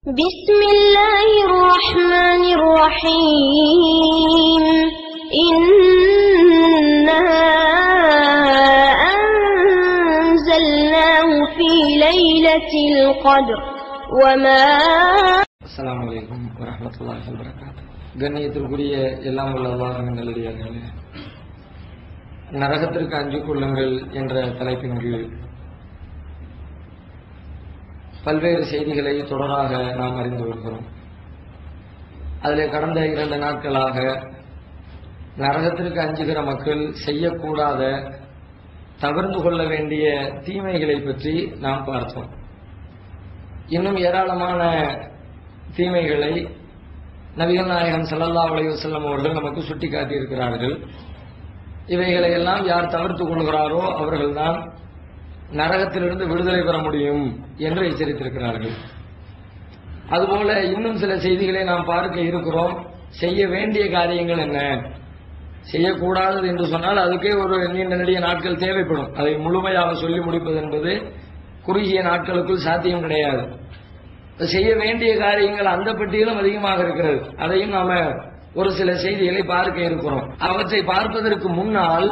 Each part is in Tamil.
بسم الله الرحمن الرحيم إنا أنزلناه في ليلة القدر وما السلام عليكم ورحمة الله وبركاته. கண்ணியத்திற்குரிய எல்லாம் உள்ள அல்லாஹ்வின் நல்லடியார்களே, நரகத்திற்கு அஞ்சு கொள்ளுங்கள் என்ற தலைப்பின் கீழ் பல்வேறு செய்திகளை தொடராக நாம் அறிந்து வருகிறோம். அதில் கடந்த 2 நாட்களாக நரகத்திற்கு அஞ்சுகிற மக்கள் செய்யக்கூடாத, தவிர்த்து கொள்ள வேண்டிய தீமைகளை பற்றி நாம் பார்த்தோம். இன்னும் ஏராளமான தீமைகளை நபிகள் நாயகம் ஸல்லல்லாஹு அலைஹி வஸல்லம் அவர்கள் நமக்கு சுட்டிக்காட்டி இருக்கிறார்கள். இவைகளை எல்லாம் யார் தவிர்த்து கொள்கிறாரோ அவர்கள்தான் நரகத்திலிருந்து விடுதலை பெற முடியும் என்று எச்சரித்திருக்கிறார்கள். அதுபோல இன்னும் சில செய்திகளை நாம் பார்க்க இருக்கிறோம். செய்ய வேண்டிய காரியங்கள் என்ன, செய்யக்கூடாதது என்று சொன்னால் அதுக்கே ஒரு நீண்ட நெடிய நாட்கள் தேவைப்படும். அதை முழுமையாக சொல்லி முடிப்பது என்பது குறுகிய நாட்களுக்குள் சாத்தியம் கிடையாது. செய்ய வேண்டிய காரியங்கள் அந்த பட்டியலும் அதிகமாக இருக்கிறது. அதையும் நாம ஒரு சில செய்திகளை பார்க்க இருக்கிறோம். அவற்றை பார்ப்பதற்கு முன்னால்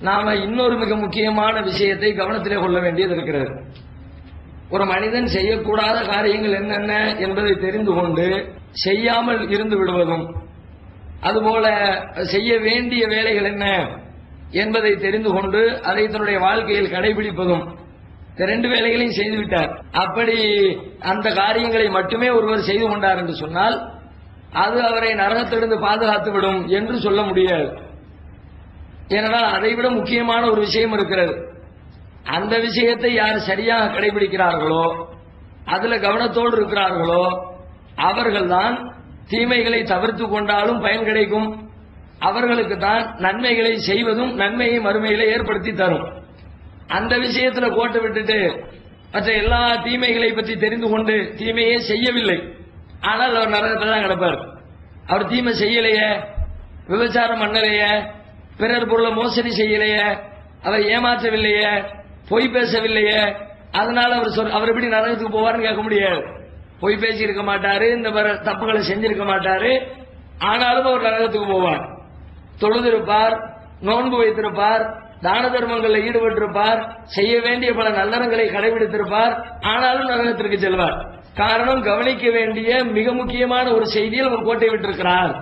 நாம இன்னொரு மிக முக்கியமான விஷயத்தை கவனத்திலே கொள்ள வேண்டியது இருக்கிறது. ஒரு மனிதன் செய்யக்கூடாத காரியங்கள் என்னென்ன என்பதை தெரிந்து கொண்டு செய்யாமல் இருந்து விடுவதும், அதுபோல செய்ய வேண்டிய வேலைகள் என்ன என்பதை தெரிந்து கொண்டு அதை தன்னுடைய வாழ்க்கையில் கடைபிடிப்பதும், இந்த 2 வேலைகளையும் செய்துவிட்டார். அப்படி அந்த காரியங்களை மட்டுமே ஒருவர் செய்து கொண்டார் என்று சொன்னால் அது அவரை நரகத்திலிருந்து பாதுகாத்து விடும் என்று சொல்ல முடியாது. ஏனென்றால் அதைவிட முக்கியமான ஒரு விஷயம் இருக்கிறது. அந்த விஷயத்தை யார் சரியாக கடைபிடிக்கிறார்களோ, அதுல கவனத்தோடு இருக்கிறார்களோ, அவர்கள்தான் தீமைகளை தவிர்த்து கொண்டாலும் பயன் கிடைக்கும். அவர்களுக்கு தான் நன்மைகளை செய்வதும் நன்மையை மறுமையில ஏற்படுத்தி தரும். அந்த விஷயத்துல கோட்டை விட்டுட்டு மற்ற எல்லா தீமைகளை பற்றி தெரிந்து கொண்டு தீமையே செய்யவில்லை, ஆனால் அவர் நரகத்தில் தான் கிடப்பார். அவர் தீமை செய்யலையே, விபச்சாரம் பண்ணலையே, பிறர் பொருளை மோசடி செய்யலையே, அவர் ஏமாற்றவில்லையே, பொய் பேசவில்லையே, அதனால அவர் எப்படி நரகத்துக்கு போவார்னு கேட்க முடியாது. பொய் பேசி இருக்க மாட்டாரு, இந்த தப்புகளை செஞ்சிருக்க மாட்டாரு, ஆனாலும் அவர் நரகத்துக்கு போவார். தொழுதிருப்பார், நோன்பு வைத்திருப்பார், தான தர்மங்களில் ஈடுபட்டிருப்பார், செய்ய வேண்டிய பல நல்லறங்களை கடைபிடித்திருப்பார், ஆனாலும் நரகத்திற்கு செல்வார். காரணம், கவனிக்க வேண்டிய மிக முக்கியமான ஒரு செய்தியில் அவர் கோட்டை விட்டிருக்கிறார்.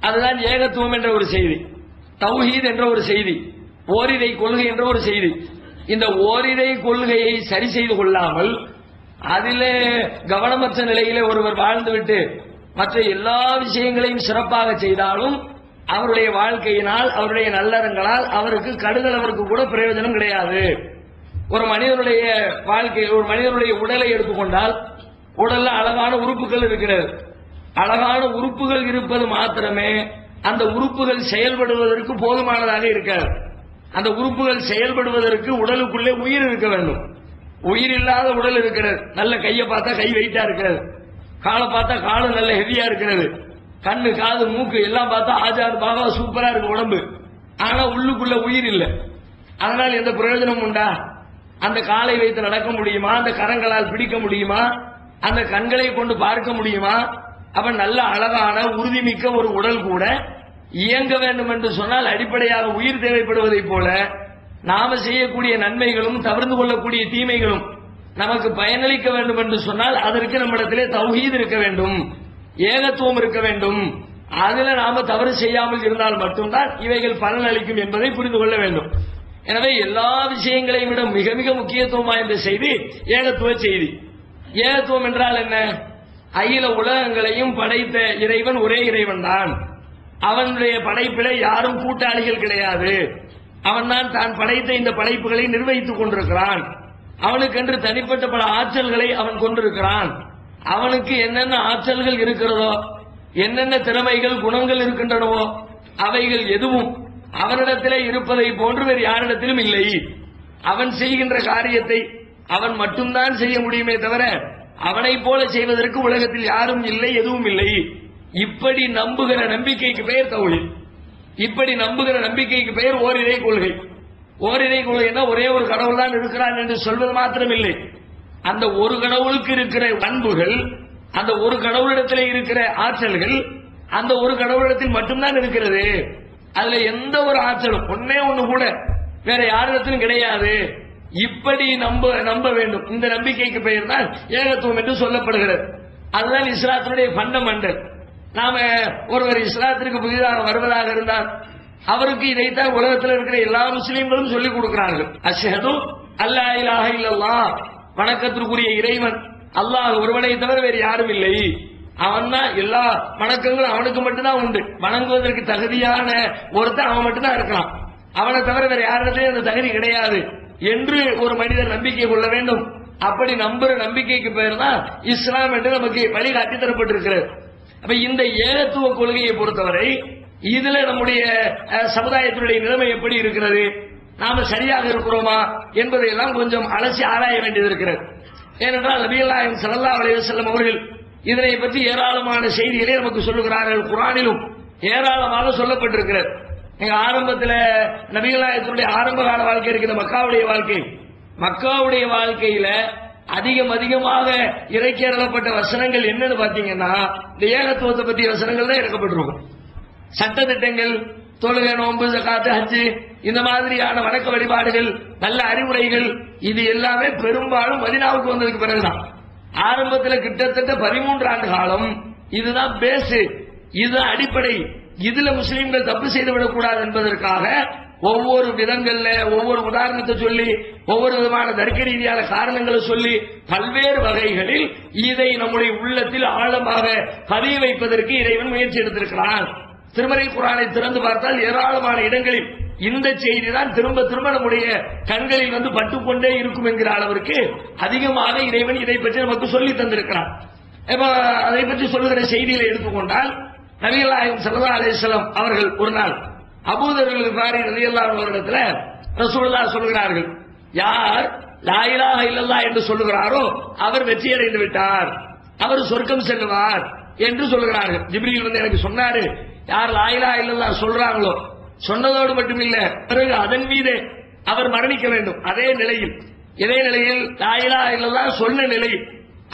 அதுதான் ஏகத்துவம் என்ற ஒரு செய்தி, தௌஹீத் என்ற ஒரு செய்தி, ஓரிரை கொள்கை என்ற ஒரு செய்தி. இந்த ஓரிரை கொள்கையை சரி செய்து கொள்ளாமல் அதிலே கவனமற்ற நிலையிலே ஒருவர் வாழ்ந்துவிட்டு மற்ற எல்லா விஷயங்களையும் சிறப்பாக செய்தாலும் அவருடைய வாழ்க்கையினால், அவருடைய நல்லறங்களால் அவருக்கு கடுகளவருக்கு கூட பிரயோஜனம் கிடையாது. ஒரு மனிதனுடைய வாழ்க்கை, ஒரு மனிதனுடைய உடலை எடுத்துக்கொண்டால் உடல்ல அழகான உறுப்புகள் இருக்கிறது. அழகான உறுப்புகள் இருப்பது மாத்திரமே அந்த உறுப்புகள் செயல்படுவதற்கு போதுமானதாக இருக்காது. அந்த உறுப்புகள் செயல்படுவதற்கு உடலுக்குள்ளே உயிர் இருக்க வேண்டும். உயிர் இல்லாத உடல் இருக்கிறது. நல்ல கையை பார்த்தா கை வெயிட்டா இருக்கிறது, காலை பார்த்தா காலு நல்ல ஹெவியா இருக்கிறது, கண்ணு காது மூக்கு எல்லாம் பார்த்தா ஆஜார் பாகா சூப்பரா இருக்கு உடம்பு, ஆனா உள்ளுக்குள்ள உயிர் இல்லை. அதனால் எந்த பிரயோஜனம் உண்டா? அந்த காலை வைத்து நடக்க முடியுமா? அந்த கரங்களால் பிடிக்க முடியுமா? அந்த கண்களை கொண்டு பார்க்க முடியுமா? அப்ப நல்ல அழகான உறுதிமிக்க ஒரு உடல் கூட இயங்க வேண்டும் என்று சொன்னால் அடிப்படையாக உயிர் தேவைப்படுவதை போல நாம செய்யக்கூடிய நன்மைகளும் தவிர்த்து கொள்ளக்கூடிய தீமைகளும் நமக்கு பயனளிக்க வேண்டும் என்று சொன்னால் அதற்கு நம்மிடத்திலே தௌஹீத் இருக்க வேண்டும், ஏகத்துவம் இருக்க வேண்டும். அதுல நாம தவறு செய்யாமல் இருந்தால் மட்டும்தான் இவைகள் பலன் அளிக்கும் என்பதை புரிந்து கொள்ள வேண்டும். எனவே எல்லா விஷயங்களையும் விட மிக மிக முக்கியத்துவம் வாய்ந்த செய்தி ஏகத்துவ செய்தி. ஏகத்துவம் என்றால் என்ன? அகில உலகங்களையும் படைத்த இறைவன் ஒரே இறைவன் தான். அவனுடைய படைப்பிலே யாரும் கூட்டாளிகள் கிடையாது. அவன் தான் படைத்த இந்த படைப்புகளை நிர்வகித்துக் கொண்டிருக்கிறான். அவனுக்கென்று தனிப்பட்ட பல ஆற்றல்களை அவன் கொண்டிருக்கிறான். அவனுக்கு என்னென்ன ஆற்றல்கள் இருக்கிறதோ, என்னென்ன திறமைகள் குணங்கள் இருக்கின்றனவோ அவைகள் எதுவும் அவனிடத்திலே இருப்பதை போன்று வேறு யாரிடத்திலும் இல்லை. அவன் செய்கின்ற காரியத்தை அவன் மட்டும்தான் செய்ய முடியுமே தவிர அவனை போல செய்வதற்கு உலகத்தில் யாரும் இல்லை, எதுவும் இல்லை. இப்படி நம்புகிற நம்பிக்கைக்கு பெயர் தௌஹீத். இப்படி நம்புகிற நம்பிக்கைக்கு பெயர் ஓரிரை கொள்கை. ஓரிரை கொள்கைன்னா ஒரே ஒரு கடவுள் தான் இருக்கிறான் என்று சொல்வது மாத்திரமில்லை, அந்த ஒரு கடவுளுக்கு இருக்கிற பண்புகள் அந்த ஒரு கடவுளிடத்தில் இருக்கிற ஆற்றல்கள் அந்த ஒரு கடவுளிடத்தில் மட்டும்தான் இருக்கிறது. அதுல எந்த ஒரு ஆற்றலும் ஒன்னே ஒண்ணு கூட வேற யாரிடத்திலும் கிடையாது. இப்படி நம்ப வேண்டும். இந்த நம்பிக்கைக்கு பெயர் தான் ஏகத்துவம் என்று சொல்லப்படுகிறது. அதுதான் இஸ்லாத்தினுடைய ஃபண்டமெண்டல். நாம ஒருவர் இஸ்லாத்திற்கு புதிதாக வருவதாக இருந்தால் அவருக்கு இதைத்தான் உலகத்தில் இருக்கிற எல்லா முஸ்லீம்களும் சொல்லிக் கொடுக்கிறார்கள். அஷ்ஹது அல்லா இலாஹ இல்லல்லாஹ், வணக்கத்திற்குரிய இறைவன் அல்லாஹ் ஒருவனை தவிர வேறு யாரும் இல்லை. அவன் தான் எல்லா வணக்கங்களும் அவனுக்கு மட்டும்தான் உண்டு. வணங்குவதற்கு தகுதியான ஒருத்தன் அவன் மட்டும்தான் இருக்கலாம். அவனை தவிர வேற யாரிடத்திலும் அந்த தகுதி கிடையாது என்று ஒரு மனிதர் நம்பிக்கை கொள்ள வேண்டும். அப்படி நம்புற நம்பிக்கைக்கு பேர் தான் இஸ்லாம் என்று நமக்கு வழிகாட்டி தரப்பட்டிருக்கிறது. அப்ப இந்த ஏகத்துவ கொள்கையை பொறுத்தவரை இதுல நம்முடைய சமுதாயத்தினுடைய நிலைமை எப்படி இருக்கிறது, நாம சரியாக இருக்கிறோமா என்பதையெல்லாம் கொஞ்சம் அலசி ஆராய வேண்டியது இருக்கிறது. ஏனென்றால் நபிகள் நாயகம் ஸல்லல்லாஹு அலைஹி வஸல்லம் அவர்கள் இதனை பற்றி ஏராளமான செய்திகளை நமக்கு சொல்லுகிறார்கள். குர்ஆனிலும் ஏராளமாக சொல்லப்பட்டிருக்கிறது. எங்க ஆரம்பத்தில் நபிகள் நாயகத்தினுடைய ஆரம்ப கால வாழ்க்கை இருக்கிற மக்காவுடைய வாழ்க்கை, மக்காவுடைய வாழ்க்கையில அதிகமாக இறக்கி அருளப்பட்ட வசனங்கள் என்னன்னு பாத்தீங்கன்னா இந்த ஏகத்துவத்தை பற்றிய வசனங்கள் தான் இறக்கப்பட்டிருக்கும். சட்ட திட்டங்கள், தொழுகை, நோன்பு, ஜகாத், ஹஜ், இந்த மாதிரியான வணக்க வழிபாடுகள், நல்ல அறிவுரைகள், இது எல்லாமே பெரும்பாலும் மதீனாவுக்கு வந்ததுக்கு பிறகுதான். ஆரம்பத்தில் கிட்டத்தட்ட 13 ஆண்டு காலம் இதுதான் பேஸ், இதுதான் அடிப்படை. இதுல முஸ்லீம்கள் தப்பு செய்துவிடக் கூடாது என்பதற்காக ஒவ்வொரு விதங்கள்ல ஒவ்வொரு உதாரணத்தை சொல்லி ஒவ்வொரு விதமான தர்க்க ரீதியான காரணங்களை சொல்லி பல்வேறு வகைகளில் இதை நம்முடைய உள்ளத்தில் ஆழமாக பதிய வைப்பதற்கு இறைவன் முயற்சி எடுத்திருக்கிறான். திருமறை குர்ஆனை திறந்து பார்த்தால் ஏராளமான இடங்களில் இந்த செய்தி தான் திரும்ப திரும்ப நம்முடைய கண்களில் வந்து பட்டுக்கொண்டே இருக்கும் என்கிற அளவிற்கு அதிகமாக இறைவன் இதை பற்றி நமக்கு சொல்லி தந்திருக்கிறான். அதை பற்றி சொல்லுகிற செய்திகளை எடுத்துக்கொண்டால் நபிகள் நாயகம் ஸல்லல்லாஹு அலைஹி வஸல்லம் அவர்கள் ஒரு நாள் அபூதர் கிஃபாரி ரலியல்லாஹு அன்ஹு அவரிடத்துல ரசூலுல்லாஹ் சொல்கிறார்கள், யார் லா இலாஹ இல்லல்லாஹ் என்று சொல்லுகிறாரோ அவர் வெற்றி அடைந்து விட்டார், அவர் சொர்க்கம் செல்லுவார் என்று சொல்கிறார்கள். ஜிப்ரீல் வந்து எனக்கு சொன்னாரு, யார் லா இலாஹ இல்லல்லாஹ் சொல்றாங்களோ சொன்னதோடு மட்டுமில்ல பிறகு அதன் மீது அவர் மரணிக்க வேண்டும். அதே நிலையில் இதே நிலையில் லா இலாஹ இல்லல்லாஹ் சொன்ன நிலையில்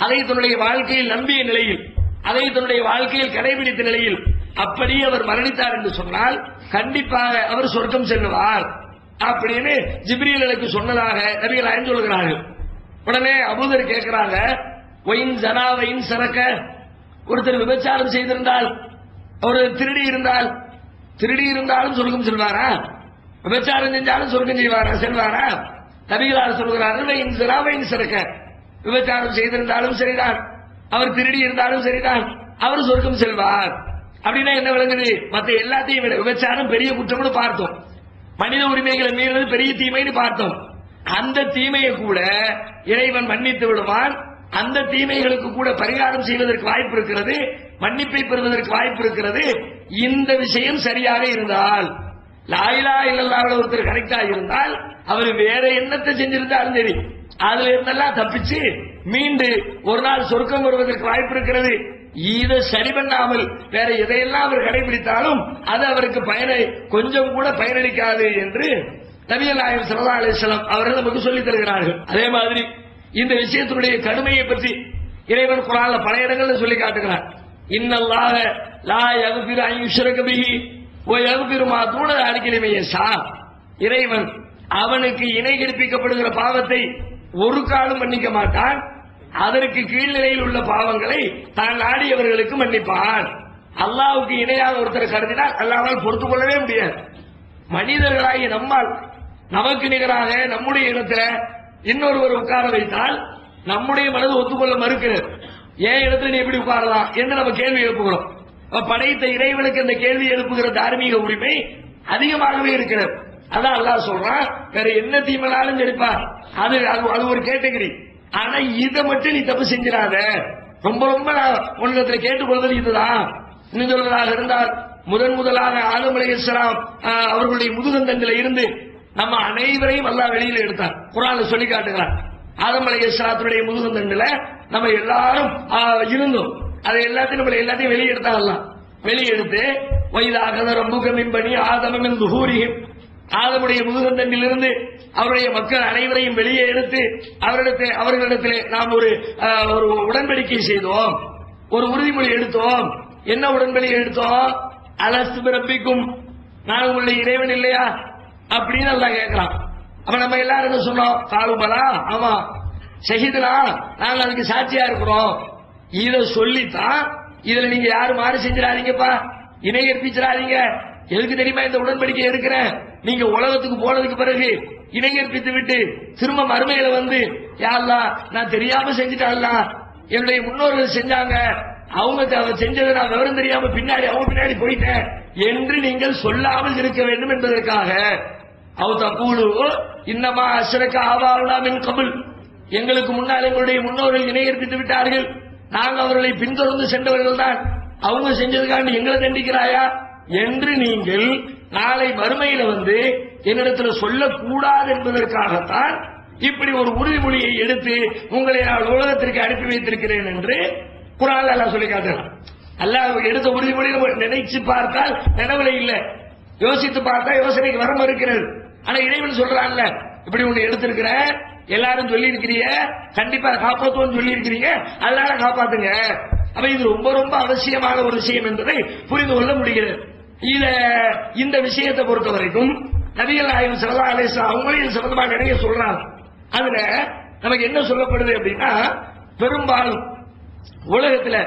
அதை தன்னுடைய வாழ்க்கையில் நம்பிய நிலையில் அதை தன்னுடைய வாழ்க்கையில் கடைபிடித்த நிலையில் அப்படி அவர் மரணித்தார் என்று சொன்னால் கண்டிப்பாக அவர் சொர்க்கம் செல்லுவார் அப்படின்னு ஜிப்ரீல் எனக்கு சொன்னதாக நபிகள் நாயகம் சொல்கிறார்கள். உடனே அபூதர் கேட்கிறாங்க, ஒயின் ஜனா ஒயின் சரக்க, ஒருத்தர் விபச்சாரம் செய்திருந்தால், ஒரு திருடி இருந்தாலும் சொர்க்கம் செல்வாரா, விபச்சாரம் செஞ்சாலும் சொர்க்கம் செல்வாரா? நபிகளார் சொல்கிறார்கள், ஒயின் ஜனா ஒயின் சரக்க, விபச்சாரம் செய்திருந்தாலும் சரிதான், அவர் திருடி இருந்தாலும் சரிதான், அவர் சொர்க்கம் செல்வார். அப்படின்னா என்ன விளங்குது? மற்ற எல்லாத்தையும் விட விபச்சாரம் பெரிய குற்றம்னு பார்த்தோம், மனித உரிமைகளை மீறது பெரிய தீமைன்னு பார்த்தோம். அந்த தீமையை கூட இறைவன் மன்னித்து விடுவான். அந்த தீமைகளுக்கு கூட பரிகாரம் செய்வதற்கு வாய்ப்பு இருக்கிறது, மன்னிப்பை பெறுவதற்கு வாய்ப்பு இருக்கிறது. இந்த விஷயம் சரியாக இருந்தால், லா இலாஹ இல்லல்லாஹ் ஒருத்தர் கரெக்டா இருந்தால் அவர் வேற என்னத்தை செஞ்சிருந்தாலும் சரி அதுல இருந்தெல்லாம் தப்பிச்சு மீண்டு ஒரு நாள் சொர்க்கம் வருவதற்கு வாய்ப்பு இருக்கிறது. இதை சரி பண்ணாமல் வேற எதையெல்லாம் அவர் கடைபிடித்தாலும் அது அவருக்கு கொஞ்சம் கூட பயனளிக்காது என்று நபிகள் நாயகம் ஸல்லல்லாஹு அலைஹி வஸல்லம் அவர்கள் நமக்கு சொல்லித் தருகிறார்கள். அதே மாதிரி இந்த விஷயத்தினுடைய கடுமையை பற்றி இறைவன் குர்ஆன்ல பல இடங்களில் சொல்லி காட்டுகிறார். இன்னல்லாஹ லா யக்ஃபிரு அன் யுஷ்ரக பிஹி வ யக்ஃபிரு மா தூன ذلك லிமன் யஷா, இறைவன் அவனுக்கு இணை கற்பிக்கப்படுகிற பாவத்தை ஒரு காலம் மன்னிக்க மாட்டான், அதற்கு கீழ்நிலையில் உள்ள பாவங்களை தான் நாடியவர்களுக்கு மன்னிப்பான். அல்லாஹ்வுக்கு இணையாக ஒருத்தர் கருதினால் அல்லாஹ்வால் பொறுத்துக் கொள்ளவே முடியாது. மனிதர்களாகிய நம்மால் நமக்கு நிகராக நம்முடைய இடத்துல இன்னொருவர் உட்கார வைத்தால் நம்முடைய மனது ஒத்துக்கொள்ள மறுக்கிறது. ஏன் இடத்துல நீ எப்படி உட்காரலாம் என்று நம்ம கேள்வி எழுப்புகிறோம். படைத்த இறைவனுக்கு அந்த கேள்வி எழுப்புகிற தார்மீக உரிமை அதிகமாகவே இருக்கிறது. அதான் அல்லாஹ் சொல்றான், வேற என்ன தீமைனாலும் சரிப்பா, அது ஒரு கேட்டகரி. ஆனா இதை மட்டும் நீ தப்பு செஞ்சிடாத, ரொம்ப நான் உன்னிடத்துல கேட்டுக்கொள்வது இதுதான். இன்னும் சொல்வதாக இருந்தால் முதலாக ஆதம் அலைஹிஸ்ஸலாம் அவர்களுடைய முதுகந்தண்டில இருந்து நம்ம அனைவரையும் அல்லாஹ் வெளியில எடுத்தார். குர்ஆன்ல சொல்லி காட்டுகிறார், ஆதம் அலைஹிஸ்ஸலாத்துடைய முதுகந்தண்டில நம்ம எல்லாரும் இருந்தோம், அதை எல்லாத்தையும் வெளியெடுத்தாங்க. வெளியெடுத்து வைதாக ரப்புக மின் பனி ஆதம மின் துஹூரிஹிம், ஆதமுடைய முதுகந்தண்டிலிருந்து அவருடைய மக்கள் அனைவரையும் வெளியே எடுத்து அவர்களிடத்திலே நாம் ஒரு உடன்படிக்கை செய்தோம். ஒரு உறுதிமொழி எடுத்தோம். என்ன உடன்படிக்கை எடுத்தோம்? அலஸ்து பிறப்பிக்கும், நான் உங்களுடைய இறைவன் இல்லையா அப்படின்னு அல்லாஹ் கேட்கலாம். அப்ப நம்ம எல்லாரும் என்ன சொன்னோம்? காலுபலா, ஆமா ஷஹீதுனா, நாங்க அதுக்கு சாட்சியா இருக்கிறோம். இத சொல்லித்தான் இதுல நீங்க யாரு மாறு செஞ்சிடாதீங்கப்பா, இணை கற்பிச்சிடாதீங்க. எதுக்கு தெரியுமா இந்த உடன்படிக்கை எடுக்கிறேன்? நீங்க உலகத்துக்கு போனதுக்கு பிறகு இணை கற்பித்து விட்டு திரும்ப மறுமையில வந்து யா அல்லாஹ் நான் தெரியாம செஞ்சுட்டான்ல, என்னுடைய முன்னோர்கள் செஞ்சாங்க, அவங்க செஞ்சதை நான் விவரம் தெரியாம பின்னாடி அவங்க பின்னாடி போயிட்டேன் என்று நீங்கள் சொல்லாமல் இருக்க வேண்டும் என்பதற்காக இன்னமா அஷ்ரக ஆபாவுனா மின் கபுல், எங்களுக்கு முன்னால் எங்களுடைய முன்னோர்கள் இணை கற்பித்து விட்டார்கள், நாங்கள் அவர்களை பின்தொடர்ந்து சென்றவர்கள் தான், அவங்க செஞ்சதுக்காக எங்களை தண்டிக்கிறாயா என்று நீங்கள் நாளை மறுமையில வந்து என்னிடத்தில் சொல்லக்கூடாது என்பதற்காகத்தான் இப்படி ஒரு உறுதிமொழியை எடுத்து உங்களை நான் உலகத்திற்கு அனுப்பி வைத்திருக்கிறேன் என்று குர்ஆன்ல அல்லாஹ் சொல்லி காட்டுறான். அல்லாஹ் எடுத்த உறுதிமொழியை நினைச்சு பார்த்தால் நினைவுல இல்ல, யோசித்து பார்த்தா யோசனைக்கு வர மறுக்கிறது. ஆனா இறைவன் சொல்றான்ல, இப்படி ஒண்ணு எடுத்திருக்கிற, எல்லாரும் சொல்லி இருக்கிறீங்க, கண்டிப்பா காப்பாற்றுவோம் சொல்லி இருக்கிறீங்க, அதனால காப்பாத்துங்க. அப்ப இது ரொம்ப ரொம்ப அவசியமான ஒரு விஷயம் என்பதை புரிந்து கொள்ள முடிகிறது. இந்த விஷயத்தை பொறுத்த வரைக்கும் நபிகள் நாயகம் ஸல்லல்லாஹு அலைஹி வஸல்லம் அவங்களையும் சம்பந்தமா நிறைய சொல்றாங்க. அதுல நமக்கு என்ன சொல்லப்படுது அப்படின்னா, பெரும்பாலும் உலகத்துல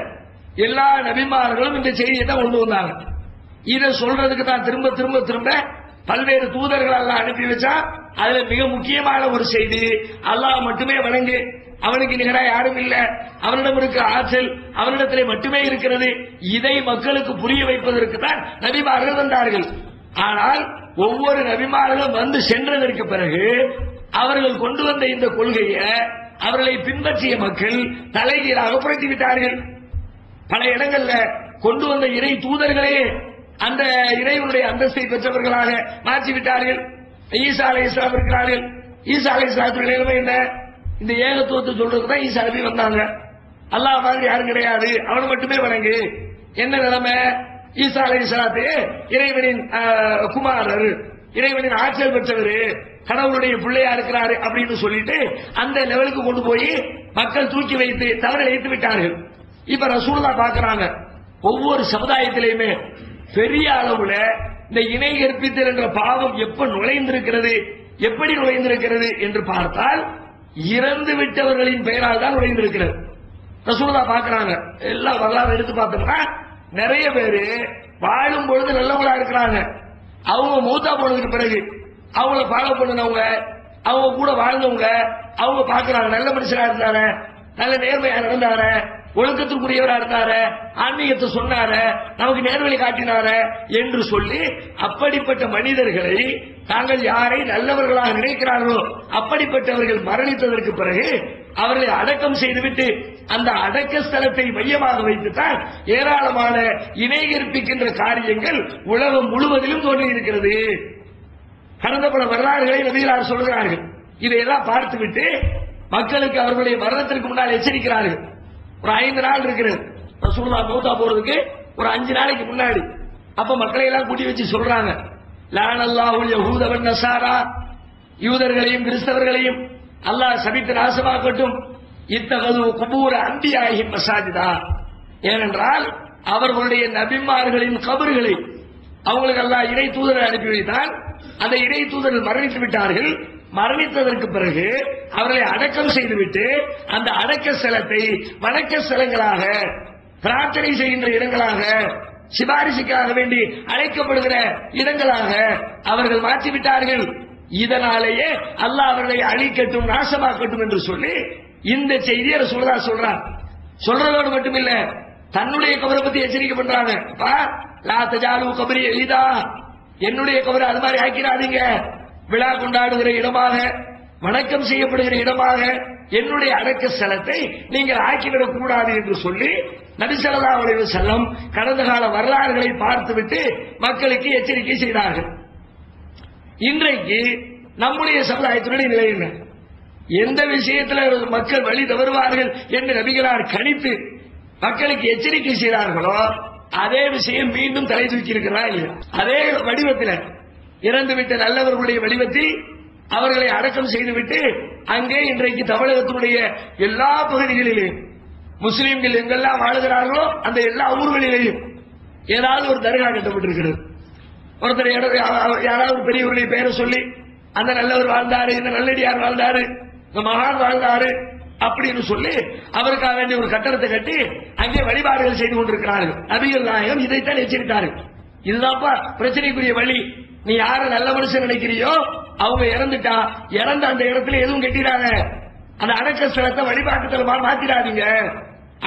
எல்லா நபிமார்களும் இந்த செய்தியை தான் கொண்டு வந்தாங்க. இதை சொல்றதுக்கு தான் திரும்ப திரும்ப திரும்ப பல்வேறு தூதர்கள் எல்லாம் அனுப்பி வச்சா அதுல மிக முக்கியமான ஒரு செய்தி, அல்லாஹ் மட்டுமே வணங்கு, அவனுக்கு நிகராக யாரும் இல்ல, அவனிடம் இருக்க ஆற்றல் அவனிடத்திலே மட்டுமே இருக்கிறது, இதை மக்களுக்கு புரிய வைப்பதற்கு தான் நபிமார்கள் வந்தார்கள். ஆனால் ஒவ்வொரு நபிமார்களும் வந்து சென்றதற்கு பிறகு அவர்கள் கொண்டு வந்த இந்த கொள்கையை அவர்களை பின்பற்றிய மக்கள் தலைகீழாக புரட்டி விட்டார்கள். பல இடங்கள்ல கொண்டு வந்த இறை தூதர்களே அந்த இறைவனுடைய அந்தஸ்தை பெற்றவர்களாக மாற்றிவிட்டார்கள். ஈசா அலைஹிஸ்ஸலாம் இருக்கிறார்கள். ஈசா அலைஹிஸ்ஸலாத்துடைய நிலைமை என்ன? இந்த ஏகத்துவத்தை சொல்றதுக்கு தான் ஈசா நபி வந்தாங்க. அல்லாஹ் மாதிரி யாரும் கிடையாது, அவனை மட்டுமே வணங்கு. என்ன நிலைமை? ஈசா அலைஹிஸ்ஸலாத்து இறைவனின் குமாரர், இறைவனின் ஆற்றல் பெற்றவர், கடவுளுடைய பிள்ளையா இருக்கிறாரு அப்படின்னு சொல்லிட்டு அந்த லெவலுக்கு கொண்டு போய் மக்கள் தூக்கி வைத்து தவறு வைத்து விட்டார்கள். இப்ப ரசூலுல்லாஹ் பார்க்கறாங்க, ஒவ்வொரு சமுதாயத்திலையுமே பெரிய அளவுல இந்த இணை கற்பித்தல் என்ற பாவம் எப்ப நுழைந்திருக்கிறது, எப்படி நுழைந்திருக்கிறது என்று பார்த்தால் இறந்து விட்டவர்களின் பெயரால் தான் நுழைந்திருக்கிறது. ரசூலுல்லாஹ் பார்க்கறாங்க, எல்லா வரலாறு எடுத்து பார்த்தோம்னா நிறைய பேரு வாழும் பொழுது நல்லவங்களா இருக்கிறாங்க, அவங்க மூத்தா போனதுக்கு பிறகு அவங்கள ஃபாலோ பண்ணினவங்க, அவங்க கூட வாழ்ந்தவங்க, அவங்க பார்க்கறாங்க நல்ல மனுஷனா இருந்தாரு, நல்ல நேர்மையா நடந்தாரு, ஒழுக்கத்திற்குரியவரா இருந்தாரு, ஆன்மீகத்தை சொன்னாரு, நமக்கு நேர்வழி காட்டினாரு என்று சொல்லி அப்படிப்பட்ட மனிதர்களை தாங்கள் யாரை நல்லவர்களாக நினைக்கிறார்களோ அப்படிப்பட்டவர்கள் மரணித்ததற்கு பிறகு அவர்களை அடக்கம் செய்துவிட்டு அந்த அடக்க ஸ்தலத்தை மையமாக வைத்துத்தான் ஏராளமான இணை கற்பிக்கின்ற காரியங்கள் உலகம் முழுவதிலும் தோன்றியிருக்கிறது. கடந்த பல வரலாறுகளை நபிகளார் சொல்கிறார்கள். இதையெல்லாம் பார்த்துவிட்டு மக்களுக்கு அவர்களுடைய மரணத்திற்கு முன்னால் எச்சரிக்கிறார்கள். ஒரு 5 நாள் இருக்கிறது ரசூலுல்லாஹ் மௌத்தா போறதுக்கு ஒரு 5 நாளைக்கு முன்னாடி. அப்ப மக்களை எல்லாம் கூட்டி வச்சு சொல்றாங்க, லஅனல்லாஹுல் யஹூத வன் நஸாரா, யூதர்களையும் கிறிஸ்தவர்களையும் அல்லாஹ் சபித்து நாசமாக்கட்டும், இத்தகது குபூர அன்பியாஹிம் மசாஜிதா, ஏனென்றால் அவர்களுடைய நபிமார்களின் கபர்களை அவங்களுக்கு அல்லாஹ் இறை தூதரை அனுப்பி வைத்தான். அந்த இறை தூதர்கள் மரணித்து விட்டார்கள். மரணித்ததற்கு பிறகு அவர்களை அடக்கம் செய்துவிட்டு அந்த அடக்க ஸ்தலத்தை வணக்க ஸ்தலங்களாக, பிரார்த்தனை செய்கின்ற இடங்களாக, சிபாரிசுக்காக வேண்டி அழைக்கப்படுகிற இடங்களாக அவர்கள் மாற்றிவிட்டார்கள். இதனாலேயே அல்லாஹ் அவர்களை அழிக்கட்டும் நாசமாக்கட்டும் என்று சொல்லி இந்த செய்தியை ரசூலுல்லாஹ் சொல்றார். சொல்றதோடு மட்டுமில்ல, தன்னுடைய கபரை பத்தி எச்சரிக்கை பண்றாங்க. லா தஜாலு கபரி எளிதா, என்னுடைய கபரை அது மாதிரி ஆக்கிறாதீங்க, விழா கொண்டாடுகிற இடமாக, வணக்கம் செய்யப்படுகிற இடமாக என்னுடைய அடக்க ஸ்தலத்தை நீங்கள் ஆக்கிவிடக் கூடாது என்று சொல்லி நபி ஸல்லல்லாஹு அலைஹி வஸல்லம் கடந்த கால வரலாறுகளை பார்த்துவிட்டு மக்களுக்கு எச்சரிக்கை செய்தார்கள். இன்றைக்கு நம்முடைய சமுதாயத்தினுடைய நிலை என்ன? எந்த விஷயத்தில் மக்கள் வழி தவறுவார்கள் என்று நபிகளார் கணித்து மக்களுக்கு எச்சரிக்கை செய்தார்களோ அதே விஷயம் மீண்டும் தலை தூக்கி இருக்கிறதா இல்லையா? அதே வடிவத்தில் இறந்துவிட்ட நல்லவர்களுடைய வடிவத்தில் அவர்களை அடக்கம் செய்துவிட்டு அங்கே இன்றைக்கு தமிழகத்தினுடைய எல்லா பகுதிகளிலும் முஸ்லீம்கள் எங்கெல்லாம் வாழுகிறார்களோ அந்த எல்லா ஊர்களிலேயும் ஏதாவது ஒரு தர்கா கட்டப்பட்டிருக்கிறது. ஒருத்தர் யாராவது பெரியவருடைய பெயரை சொல்லி அந்த நல்லவர் வாழ்ந்தாரு, இந்த நல்லடியார் வாழ்ந்தாரு, இந்த மகான் வாழ்ந்தாரு அப்படின்னு சொல்லி அவருக்காக வேண்டிய ஒரு கட்டடத்தை கட்டி அங்கே வழிபாடுகள் செய்து கொண்டிருக்கிறார்கள். நபிகள் நாயகம் இதைத்தான் எச்சரித்தார்கள். இதுதான்ப்பா பிரச்சனைக்குரிய வழி. நீ யார நல்ல மனுஷன் நினைக்கிறியோ அவங்க இறந்துட்டா இறந்த அந்த இடத்துல எதுவும் கட்டிடாத, அந்த அடக்க ஸ்தலத்தை வழிபாட்டுத்தலமா மாத்திடாதீங்க.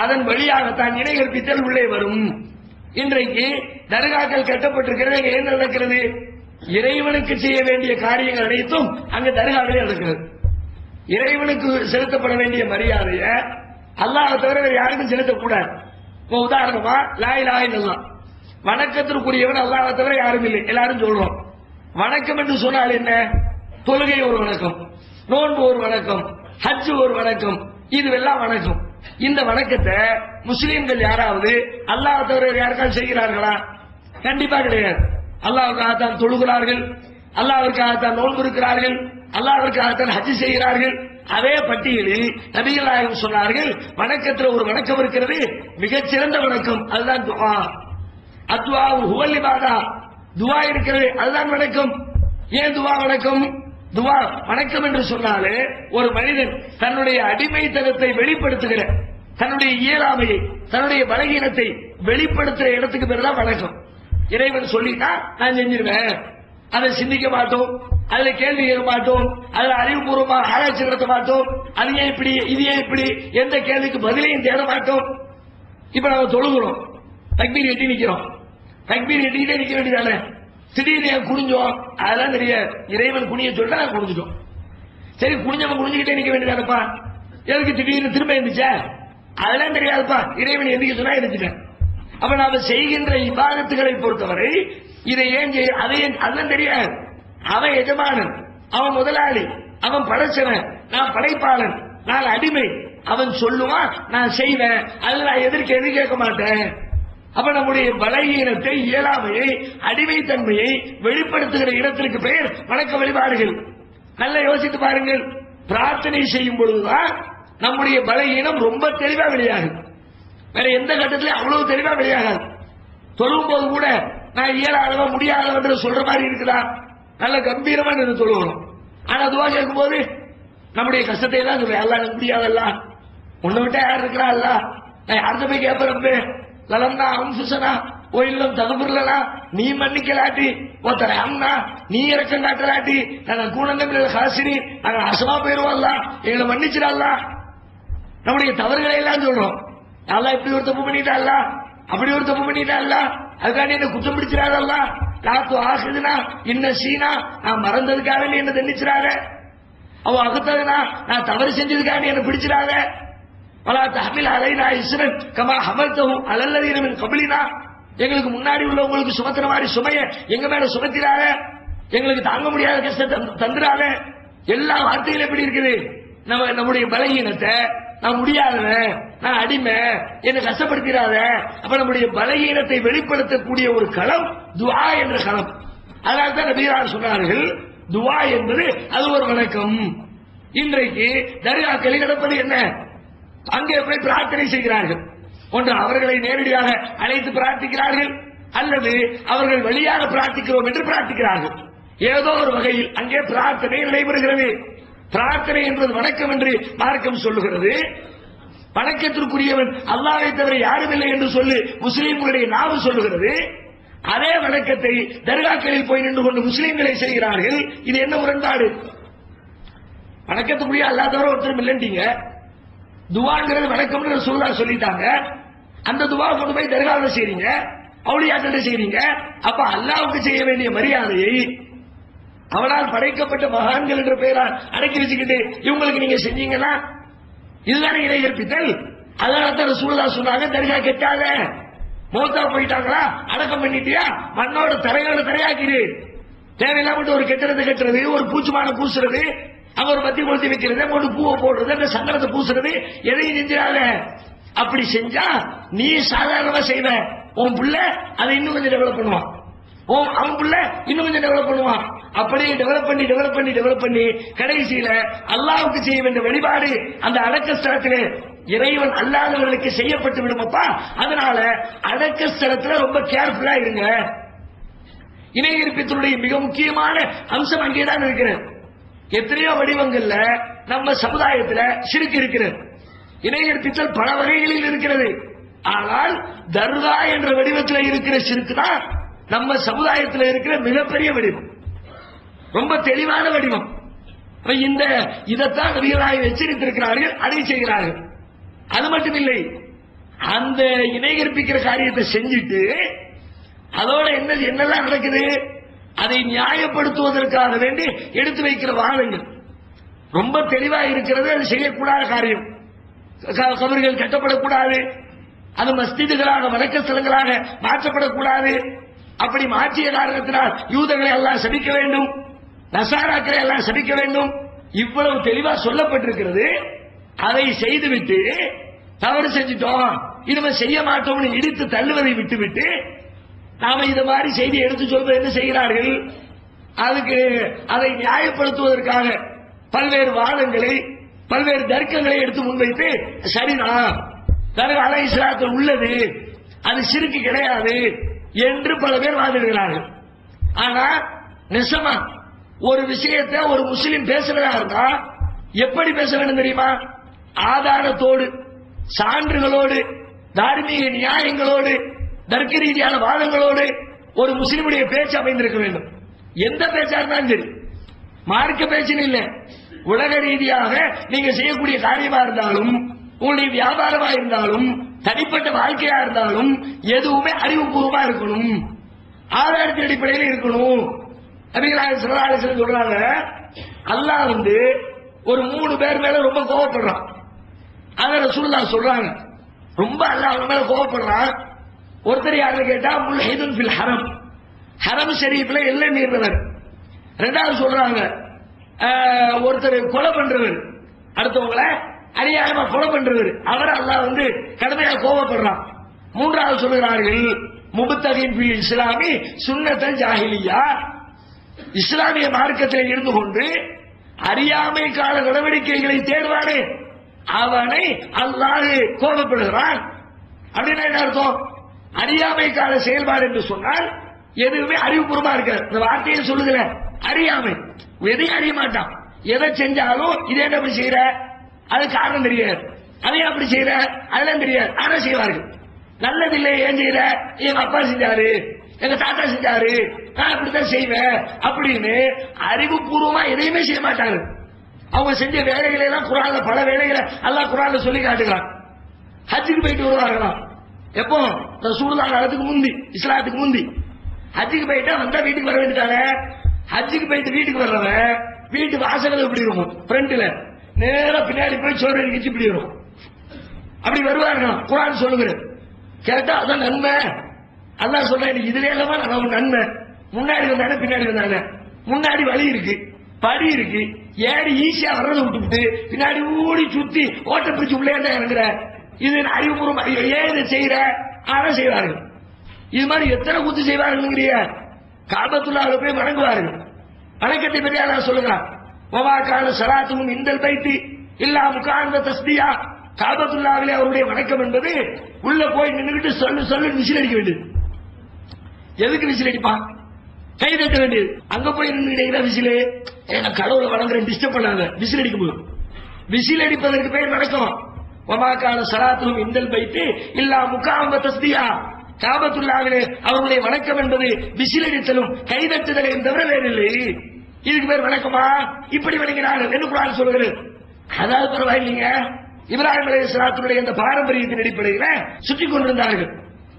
அதன் வழியாகத்தான் இணை கற்பித்தல் உள்ளே வரும். இன்றைக்கு தர்காக்கள் கட்டப்பட்டிருக்கிறது. என்ன நடக்கிறது? இறைவனுக்கு செய்ய வேண்டிய காரியங்கள் அனைத்தும் அங்க தர்காவிலே நடக்கிறது. இறைவனுக்கு செலுத்தப்பட வேண்டிய மரியாதையை அல்லாஹ் தவிர வேறு யாருக்கும் செலுத்தக்கூடாது. உதாரணமா லா இலாஹ இல்லல்லாஹ், வணக்கத்திற்குரியவன் அல்லாஹ் தவிர யாரும் இல்லை எல்லாரும் சொல்றோம். வணக்கம் என்று சொன்னால் என்ன? தொழுகை ஒரு வணக்கம், நோன்பு ஒரு வணக்கம், ஹஜ் ஒரு வணக்கம், இதுவெல்லாம் வணக்கம். இந்த வணக்கத்தை முஸ்லீம்கள் யாராவது அல்லாஹ் தவிர யாருக்காவது செய்கிறார்களா? கண்டிப்பா கிடையாது. அல்லாஹ்வுக்காகத்தான் தொழுகிறார்கள், அல்லாஹ்வுக்காகத்தான் நோன்பு இருக்கிறார்கள், அல்லாஹ்வுக்காகத்தான் ஹஜ் செய்கிறார்கள். அதே பட்டியலில் நபிகள் நாயகம் சொன்னார்கள், வணக்கத்தில் ஒரு வணக்கம் இருக்கிறது, மிகச்சிறந்த வணக்கம், அதுதான் துஆ. அத்வா ஹுவல் இபாதா, துஆ இருக்கிறது, அதுதான் வணக்கம். ஏன் துஆ வணக்கம்? துஆ வணக்கம் என்று சொன்னாலே ஒரு மனிதன் தன்னுடைய அடிமைத்தனத்தை வெளிப்படுத்துகிற, தன்னுடைய இயலாமையை, தன்னுடைய பலகீனத்தை வெளிப்படுத்துகிற இடத்துக்கு பேர் தான் வணக்கம். இறைவன் சொல்லிட்டா நான் செஞ்சிருவேன், அதை சிந்திக்க மாட்டோம், அதுல கேள்வி கேட்க மாட்டோம், அதுல அறிவுபூர்வமாக ஆராய்ச்சி நடத்த மாட்டோம். அது ஏன் இப்படி, இது ஏன் இப்படி, எந்த கேள்விக்கு பதிலையும் தேட மாட்டோம். இப்ப நம்ம தொழுகிறோம், தக்பீர் எட்டி நிக்கிறோம், தக்பீர் எட்டிக்கிட்டே நிக்க வேண்டியதானே? திடீர்னு ஏன் குனிஞ்சோம்? அதெல்லாம் தெரியாது. இறைவன் குனிய சொல்லிட்டா நான் குனிஞ்சிட்டோம். சரி, குனிஞ்சவன் குனிஞ்சுக்கிட்டே நிக்க வேண்டியதானப்பா, எதுக்கு திடீர்னு திரும்ப எழுந்துச்சா? அதெல்லாம் தெரியாதுப்பா, இறைவன் எந்திரிக்க சொன்னா எழுந்துட்டேன். அப்ப நாம செய்கின்ற இபாதத்துகளை பொறுத்தவரை இதை ஏன் செய்ய, அதை அதெல்லாம் தெரியாது. அவன் எஜமானன், அவன் முதலாளி, அவன் படைச்சவன், நான் படைப்பாளன், நான் அடிமை. அவன் சொல்லுவான், நான் செய்வேன், அதில் நான் எதிர்க்க எது கேட்க மாட்டேன். அப்ப நம்முடைய பலகீனத்தை, இயலாமையை, அடிமைத்தன்மையை வெளிப்படுத்துகிற இடத்திற்கு பெயர் வணக்க வழிபாடுகள். நல்ல யோசித்து பாருங்கள். பிரார்த்தனை செய்யும் பொழுதுதான் நம்முடைய பலகீனம் ரொம்ப தெளிவா வெளியாகும். வேற எந்த கட்டத்திலும் அவ்வளவு தெளிவா வெளியாகாது. தொழும் போது கூட நான் இயலாதவன், முடியாதவன் சொல்ற மாதிரி இருக்குதா? நல்ல கம்பீரமா நின்று தொழுகிறோம். ஆனா துவா கேட்கும் போது நம்முடைய கஷ்டத்தை எல்லாம் சொல்றேன், அல்ல எனக்கு முடியாதல்ல, உன்னை விட்டா யார் இருக்கிறா? அல்ல நான் யார்கிட்ட போய் கேட்பேன்? லலம்னா அம்சுசனா ஓ இல்லம் தகுபுரலா, நீ மன்னிக்கலாட்டி ஒருத்தரை அம்னா நீ இறக்கம் காட்டலாட்டி நாங்கள் கூணந்தமிழ் ஹாசினி நாங்கள் அசமா போயிருவோம்ல, எங்களை மன்னிச்சிடல. நம்முடைய தவறுகளை எல்லாம் சொல்றோம். நல்லா இப்படி ஒரு தப்பு பண்ணிட்டால, அப்படி ஒரு தப்பு பண்ணிட்டால, அதுக்காண்டி என்ன குற்றம் பிடிச்சிடாதல்ல, லாத்து ஆகுதுனா இன்ன சீனா நான் மறந்ததுக்காக என்ன தண்டிச்சிடாத, அவ அகுத்ததுனா நான் தவறு செஞ்சதுக்காக என்ன பிடிச்சிடாத. வலா தஹ்மில் அலைனா இஸ்ரன் கமா ஹமல்தஹு அலல்லதீன மின் கப்லினா, எங்களுக்கு முன்னாடி உள்ளவங்களுக்கு சுமத்துற மாதிரி சுமைய எங்க மேல சுமத்திடாத, எங்களுக்கு தாங்க முடியாத கஷ்டத்தை தந்துடாத. எல்லா வார்த்தையிலும் எப்படி இருக்குது? நம்முடைய பலகீனத்தை, நான் முடியாதவன், நான் அடிமை, என்னை கஷ்டப்படுத்திடாத. அப்ப நம்முடைய பலகீனத்தை வெளிப்படுத்தக்கூடிய ஒரு களம் துஆ என்ற களம். அதனால்தான் நபிகளார் சொன்னார்கள், துஆ என்பது அது ஒரு வணக்கம். இன்றைக்கு தர்காக்களில் நடப்பது என்ன? அங்கே போய் பிரார்த்தனை செய்கிறார்கள். ஒன்று அவர்களை நேரடியாக அழைத்து பிரார்த்திக்கிறார்கள், அல்லது அவர்கள் வழியாக பிரார்த்திக்கிறோம் என்று பிரார்த்திக்கிறார்கள். ஏதோ ஒரு வகையில் அங்கே பிரார்த்தனை நடைபெறுகிறது. பிரார்த்தனை என்பது வணக்கம் என்று மார்க்கம் சொல்லுகிறது. வணக்கத்திற்குரியவன் அல்லாஹ்வை தவிர யாரும் இல்லை என்று சொல்லி முஸ்லீம்களுடைய நாவு சொல்லுகிறது. அதே வணக்கத்தை தர்காக்களில் போய் நின்று கொண்டு முஸ்லீம்களை செய்கிறார்கள். இது என்ன முரண்பாடு? வணக்கத்துக்குரிய அல்லாஹ் தவிர ஒருத்தரும் இல்லைன்றீங்க, துவாங்கிறது வணக்கம் சொல்லிட்டாங்க. அந்த துவா கொண்டு போய் தர்காவில் செய்றீங்க, அவுலியாக்கள் செய்றீங்க. அப்ப அல்லாஹ்வுக்கு செய்ய வேண்டிய மரியாதையை அவனால் படைக்கப்பட்ட மகான்கள் என்ற பெயரால் அடக்கி வச்சுக்கிட்டு இவங்களுக்கு நீங்க செஞ்சீங்கன்னா இதுதானே இறை கற்பித்தல். அதனால தான் ரசூலுல்லாஹ் சொன்னாங்க, தர்கா கெட்டாத, மௌத்தா போயிட்டாங்களா அடக்கம் பண்ணிட்டியா மண்ணோட தரையோட தரையாக்கிடு. தேவையில்லாம ஒரு கெட்டுறது கட்டுறது, ஒரு பூச்சுமான பூசுறது, அங்க ஒரு பத்தி கொளுத்தி வைக்கிறது, ஒரு பூவை போடுறது, அந்த சங்கரத்தை பூசுறது, எதையும் செஞ்சிடாத. அப்படி செஞ்சா நீ சாதாரணமா செய்வ, உன் புள்ள அதை இன்னும் கொஞ்சம் டெவலப் பண்ணுவான், அவன் புள்ள இன்னும் கொஞ்சம் டெவலப் பண்ணுவான். அப்படியே டெவலப் பண்ணி கடைசியில அல்லாஹ்வுக்கு செய்ய வேண்டிய வழிபாடு அந்த அடக்க ஸ்தலத்திலே இறைவன் அல்லாதவர்களுக்கு செய்யப்பட்டு விடுமப்பா. அதனால அடக்க ஸ்தலத்துல ரொம்ப கேர்ஃபுல்லா இருங்க. இணை கற்பித்தலுடைய மிக முக்கியமான அம்சம் அங்கேதான் இருக்கிறது. எத்தனையோ வடிவங்கள்ல நம்ம சமுதாயத்துல ஷிர்க் இருக்கிறது. இணை கற்பித்தல் பல வகைகளில் இருக்கிறது. ஆனால் தர்கா என்ற வடிவத்தில் இருக்கிற ஷிர்க் தான் நம்ம சமுதாயத்தில் இருக்கிற மிகப்பெரிய வடிவம், ரொம்ப தெளிவான வடிவம். இதைத்தான் நபிகளாய் எச்சரித்திருக்கிறார்கள், அதை செய்கிறார்கள். அது மட்டும் இல்லை, அந்த இணை கற்பிக்கிற காரியத்தை செஞ்சுட்டு அதோட என்னெல்லாம் நடக்குது, அதை நியாயப்படுத்துவதற்காக வேண்டி எடுத்து வைக்கிற வாதங்கள் ரொம்ப தெளிவா இருக்கிறது. அது செய்யக்கூடாத காரியம். கபர்கள் கட்டப்படக்கூடாது, அது மஸ்ஜிதுகளாக வணக்க ஸ்தலங்களாக மாற்றப்படக்கூடாது. அப்படி மாற்றிய காரணத்தினால் யூதர்களை எல்லாம் சபிக்க வேண்டும், நசாராக்களை எல்லாம் சபிக்க வேண்டும். இவ்வளவு தெளிவா சொல்லப்பட்டிருக்கிறது. அதை செய்துவிட்டு தவறு செஞ்சிட்டோம், இனிமே செய்ய மாட்டோம்னு இடித்து தள்ளுவதை விட்டுவிட்டு நாம இது மாதிரி செய்தி எடுத்து சொல்வது என்ன செய்கிறார்கள், அதுக்கு அதை நியாயப்படுத்துவதற்காக பல்வேறு வாதங்களை பல்வேறு தர்க்கங்களை எடுத்து முன்வைத்து சரிதான் தர்கா அலைஹிஸ்ஸலாத்தில் உள்ளது, அது ஷிர்க் கிடையாது என்று பல பேர் வாதிடுகிறார்கள். ஆனா நிஜமா ஒரு விஷயத்தை ஒரு முஸ்லிம் பேசுறதா இருந்தா எப்படி பேச வேண்டும் தெரியுமா? ஆதாரத்தோடு, சான்றுகளோடு, தார்மீக நியாயங்களோடு, தர்க்க ரீதியான வாதங்களோடு ஒரு முஸ்லிமுடைய பேச்சு அமைந்திருக்க வேண்டும். எந்த பேச்சா இருந்தாலும் சரி, மார்க்க பேச்சுன்னு இல்லை, உலக ரீதியாக நீங்க செய்யக்கூடிய காரியமா இருந்தாலும், உங்களுடைய வியாபாரமா இருந்தாலும், தனிப்பட்ட வாழ்க்கையா இருந்தாலும் எதுவுமே அறிவுபூர்வமா இருக்கணும், ஆதாரத்தின் அடிப்படையில் இருக்கணும். சொல்றாங்க, அல்லாஹ் ஒரு 3 பேர் மேல ரொம்ப கோவப்படுறான். அத ரசூலுல்லாஹ் சொல்றாங்க, ரொம்ப அல்லாஹ் மேல கோவப்படுறான். ஒருத்தர் யாருன்னு கேட்டா முல்ஹிதுன் ஃபில் ஹரம், ஹரம் ஷரீஃப்ல எல்லை மீறினவர். ரெண்டாவது சொல்றாங்க ஒருத்தர் கொலை பண்றவர், அடுத்தவங்களை அறியாம கொலை பண்றவர், அவர் அல்லாஹ் கடுமையாக கோவப்படுறான். மூன்றாவது சொல்கிறார்கள் முபத்தகின் ஃபில் இஸ்லாமி சுன்னத்தல் ஜாஹிலியா, இஸ்லாமிய மார்க்கத்தில் இருந்து கொண்டு அறியாமை கால நடவடிக்கைகளை தேடுவானே அவனை அல்லாஹ் கோபப்படுகிறான். அப்படின்னா என்ன அர்த்தம்? அறியாமை கால செயல்பாடு என்று சொன்னால் எதுவுமே அறிவுபூர்வமா இருக்காது. இந்த வார்த்தையை சொல்லுகிற அறியாமை, எதையும் அறிய மாட்டான். எதை செஞ்சாலும் இதே என்ன அப்படி செய்யற, அது காரணம் தெரியாது, அதையும் அப்படி செய்யற அதெல்லாம் தெரியாது, ஆனா செய்வார்கள். நல்லதில்லை, ஏன் செய்யற, எங்க அப்பா செஞ்சாரு, எங்க தாத்தா செஞ்சாரு, நான் இப்படித்தான் செய்வேன் அப்படின்னு அறிவுபூர்வமா எதையுமே செய்ய மாட்டாங்க. அவங்க செஞ்ச வேலைகளை எல்லாம் குர்ஆன்ல பல வேலைகளை அல்லாஹ் குர்ஆன்ல சொல்லி காட்டுகிறான். ஹஜ்ஜுக்கு போயிட்டு வருவார்களாம். எப்போ? ரசூலுல்லாஹ் காலத்துக்கு முந்தி, இஸ்லாத்துக்கு முந்தி. ஹஜ்ஜுக்கு போயிட்டா வந்தா வீட்டுக்கு வர வேண்டியதானே. ஹஜ்ஜுக்கு போயிட்டு வீட்டுக்கு வர்றவன் வீட்டு வாசல்ல எப்படி இருக்கும், ஃப்ரண்ட்ல நேரா பின்னாடி போய் சோறு அடிச்சு இப்படி வரும். அப்படி வருவார்களாம். குர்ஆன் சொல்லுகிறது. கேட்டா அதான் நன்மை. அல்லாஹ் சொல்றேன், இதுல எல்லாமே நம்ம நன்மை. முன்னாடி வந்தானே பின்னாடி வந்தானே, முன்னாடி வழி இருக்கு, படி இருக்கு, ஏறி ஈஸியா வர்றதை விட்டுவிட்டு பின்னாடி ஓடி சுத்தி ஓட்ட பிடிச்சு உள்ளே தான் இறங்குற. இது அறிவுபூர்வம். ஏன் இதை செய்யற? ஆனா செய்வார்கள். இது மாதிரி எத்தனை கூத்து செய்வார்கள். காபத்துல்லாஹ்ல போய் வணங்குவார்கள். வணக்கத்தை பற்றி அல்லாஹ் சொல்லுகிறான், வமா கான ஸலாத்துஹும் இந்தல் பைத்தி இல்லா முகான் வ தஸ்பியா. காபத்துல்லாஹ்விலே அவருடைய வணக்கம் என்பது உள்ள போய் நின்னுகிட்டு சொல்லு விசில் அடிக்க வேண்டியது. எதுக்கு விசில் அடிப்பான்? கை தட்ட வேண்டியது. அங்க போய் நின்று விசிலு, கடவுளை வணங்குறேன் டிஸ்டர்ப் பண்ணாங்க, விசில் அடிக்கும் போது. விசில் அடிப்பதற்கு பெயர் வணக்கம். வமாக்கான ஸலாத்துஹும் இந்தல் பைத்தி இல்லா முகான் வ தஸ்பியா. காபத்துல்லாஹ்விலே அவருடைய வணக்கம் என்பது விசில் அடித்தலும் கைதட்டுதலையும் தவிர வேறில்லை. இதுக்கு பேர் வணக்கமா? இப்படி வணங்கினார்கள் என்று குர்ஆன் சொல்கிறது. அதாவது பரவாயில்லைங்க, இப்ராஹிம் அலைஹிஸ்ஸலாத்துடைய இந்த பாரம்பரியத்தின் அடிப்படையில் சுற்றி கொண்டிருந்தார்கள்.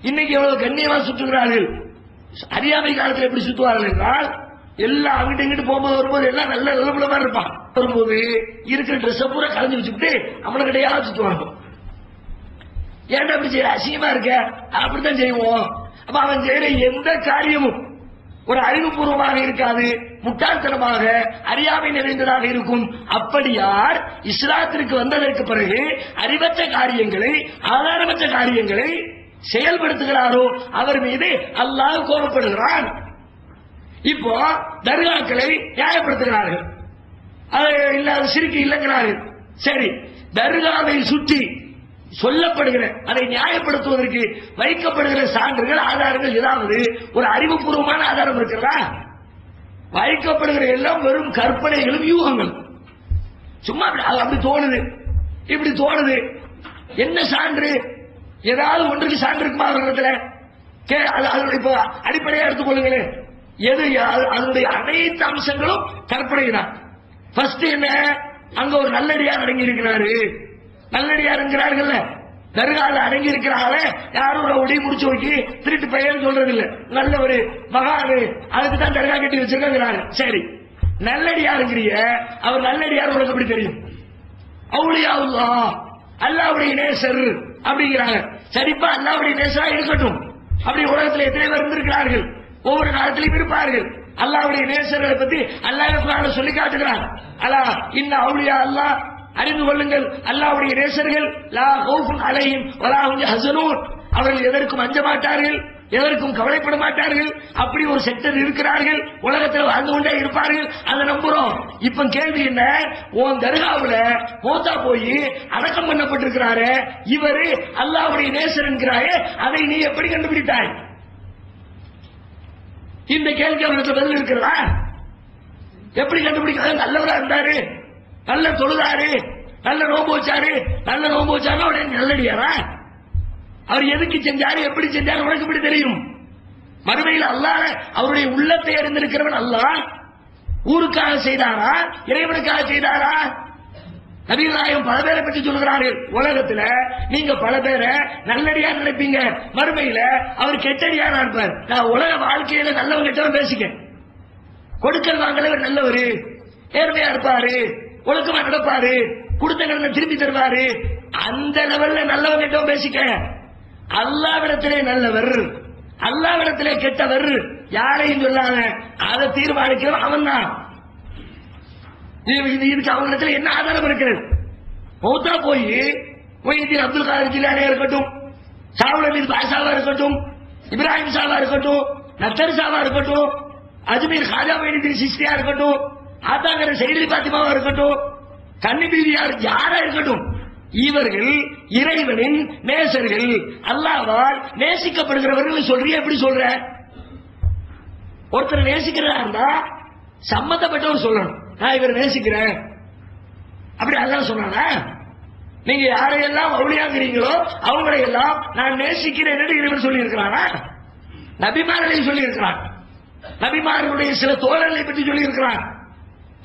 இன்னைக்கு எவ்வளவு கண்ணியமா சுற்றுகிறார்கள். அறியாமை காலத்தில் எப்படி சுற்றுவார்கள் என்றால், எல்லாம் அங்கிட்டு இங்கிட்டு போகும்போது வரும்போது எல்லாம் நல்ல நிலப்படமா இருப்பான். வரும்போது இருக்கிற ட்ரெஸ் பூரா கலந்து வச்சுக்கிட்டு அவனை கிடையாது சுற்றுவாங்க. ஏன்டா அப்படி செய்யற, அசிங்கமா இருக்க, அப்படித்தான் செய்வோம். அப்ப அவன் செய்யற எந்த காரியமும் ஒரு அறிவுபூர்வமாக இருக்காது, முட்டாள்தனமாக அறியாமை நிறைந்ததாக இருக்கும். அப்படியார் இஸ்லாத்திற்கு வந்ததற்கு பிறகு அறிவற்ற காரியங்களை, ஆதாரமற்ற காரியங்களை செயல்படுத்துகிறாரோ அவர் மீது அல்லாஹ் கோபப்படுகிறான். இப்போ தர்காக்களை நியாயப்படுத்துகிறார்கள், அது இல்லாத ஷிர்க் இல்லைங்கிறார்கள். சரி, தர்காவை சுற்றி சொல்லப்படுகிற அதை நியாயப்படுத்துவதற்கு வைக்கப்படுகிற சான்றுகள் ஆதாரங்கள் ஏதாவது ஒரு அறிவுபூர்வமான ஆதாரம் இருக்கிறதா? வைக்கப்படுகிற எல்லாம் வெறும் கற்பனைகளும் யூகங்கள். சும்மா அப்படி தோணுது, இப்படி தோணுது. என்ன சான்று? ஏதாவது ஒன்றுக்கு சான்று இருக்குமா அவர்களிடத்துல? இப்ப அடிப்படையா எடுத்துக்கொள்ளுங்களேன். எது அதனுடைய அனைத்து அம்சங்களும் கற்பனை தான். ஃபர்ஸ்ட் என்ன? அங்க ஒரு நல்லடியார் அடங்கி இருக்கிறாரு. நல்லடியார் என்கிறார்கள், தர்கால அடங்கி இருக்கிறாங்களே, யாரும் உடைய முடிச்சு வைக்கி திருட்டு பெயர் சொல்றது இல்ல. நல்ல ஒரு மகானு, அதுக்கு தான் தர்கா கட்டி வச்சிருக்காங்க. சரி, நல்லடியாருங்கிறிய அவர் நல்லடியார் உனக்கு எப்படி தெரியும்? அவுளியா அல்லாஹ், அல்லாஹ்வுடைய நேசர் அப்படிங்கிறாங்க. சரிப்பா, அல்லாஹ்வுடைய நேசரா இருக்கட்டும். அப்படி உலகத்தில் எத்தனை பேர் இருந்திருக்கிறார்கள், ஒவ்வொரு காலத்திலும் இருப்பார்கள். அல்லாஹ்வுடைய நேசர்களை பத்தி அல்லாஹ் குர்ஆன்ல சொல்லி காட்டுகிறார். அலா இன்ன அவுலியா அல்லாஹ், அறிந்து கொள்ளுங்கள் அல்லாஹ்வுடைய நேசர்கள் லா கௌஃபுன் அலைஹிம் வலா ஹும் யஹ்ஸனூன், அவர்கள் எதற்கும் அஞ்ச மாட்டார்கள், எதற்கும் கவலைப்பட மாட்டார்கள். அப்படி ஒரு செக்டர் இருக்கிறார்கள், உலகத்தில் வாழ்ந்து கொண்டே இருப்பார்கள். அதை நம்புறோம். இப்ப கேள்வி என்ன? உன் தர்காவுல மோத்தா போய் அடக்கம் பண்ணப்பட்டிருக்கிறாரு இவரு அல்லாஹ்வுடைய நேசர் என்கிறாயே, அதை நீ எப்படி கண்டுபிடித்தாய்? இந்த கேள்வி அவர்களுக்கு பதில் இருக்கிறதா? எப்படி கண்டுபிடிக்கிறாரு? நல்லவரா இருந்தாரு, நல்ல தொழுதாரு, நல்ல நோம்பு வச்சாரு, நல்ல நோம்பு வச்சாரு உடனே நல்லடியாரா? அவர் எதுக்கு செஞ்சாரு, எப்படி செஞ்சாரு உனக்கு எப்படி தெரியும்? மறுமையில் அல்லாஹ் அவருடைய உள்ளத்தை அறிந்திருக்கிறவன் அல்லாஹ். ஊருக்காக செய்தாரா, இறைவனுக்காக செய்தாரா? நபிகள் நாயகம் பல பேரை பற்றி சொல்கிறார்கள். உலகத்துல நீங்க பல பேரை நல்லடியா நினைப்பீங்க, மறுமையில அவர் கெட்டடியாரா இருப்பார். நான் உலக வாழ்க்கையில நல்லவங்க கிட்ட பேசிக்க, கொடுக்கல் வாங்கல நல்லவரு, நேர்மையா இருப்பாரு, ஒழுக்கமா நடப்பாரு, கொடுத்த கடனை திருப்பி தருவாரு. அந்த லெவல்ல நல்லவங்க கிட்ட பேசிக்க. அல்லாஹ்விடத்திலே நல்லவர், அல்லாஹ்விடத்திலே கெட்டவர் யாரையும் சொல்லாத, அதை தீர்மானிக்கிறவன் அவன் தான். இதுக்கு அவங்களிடத்துல என்ன ஆதாரம் இருக்கிறது? மௌத்தா போய் மொய்தீன் அப்துல் காதர் ஜிலானியா இருக்கட்டும், சாவுல் அமீர் பாஷாவா இருக்கட்டும், இப்ராஹிம் சாவா இருக்கட்டும், நத்தர் சாவா இருக்கட்டும், அஜ்மீர் காஜா மொய்னுதீன் சிஸ்தியா இருக்கட்டும், ஆத்தாங்கர சையது பாத்திமாவா இருக்கட்டும், கன்னி பீவியார் யாரா இருக்கட்டும், இவர்கள் இறைவனின் நேசர்கள், அல்லாஹ்வால் நேசிக்கப்படுகிறவர்கள் சொல்றிய. எப்படி சொல்ற? ஒருத்தர் நேசிக்கிறதா இருந்தா சம்பந்தப்பட்டவர் சொல்லணும், நான் இவர் நேசிக்கிறேன் அப்படி அல்லாஹ் சொன்னானா? நீங்க யாரையெல்லாம் அவுளியாங்கிறீங்களோ அவங்களையெல்லாம் நான் நேசிக்கிறேன் என்று இறைவன் சொல்லி இருக்கிறானா? நபிமார்களை சொல்லி இருக்கிறான், நபிமார்களுடைய சில தோழர்களை பற்றி சொல்லி இருக்கிறான்,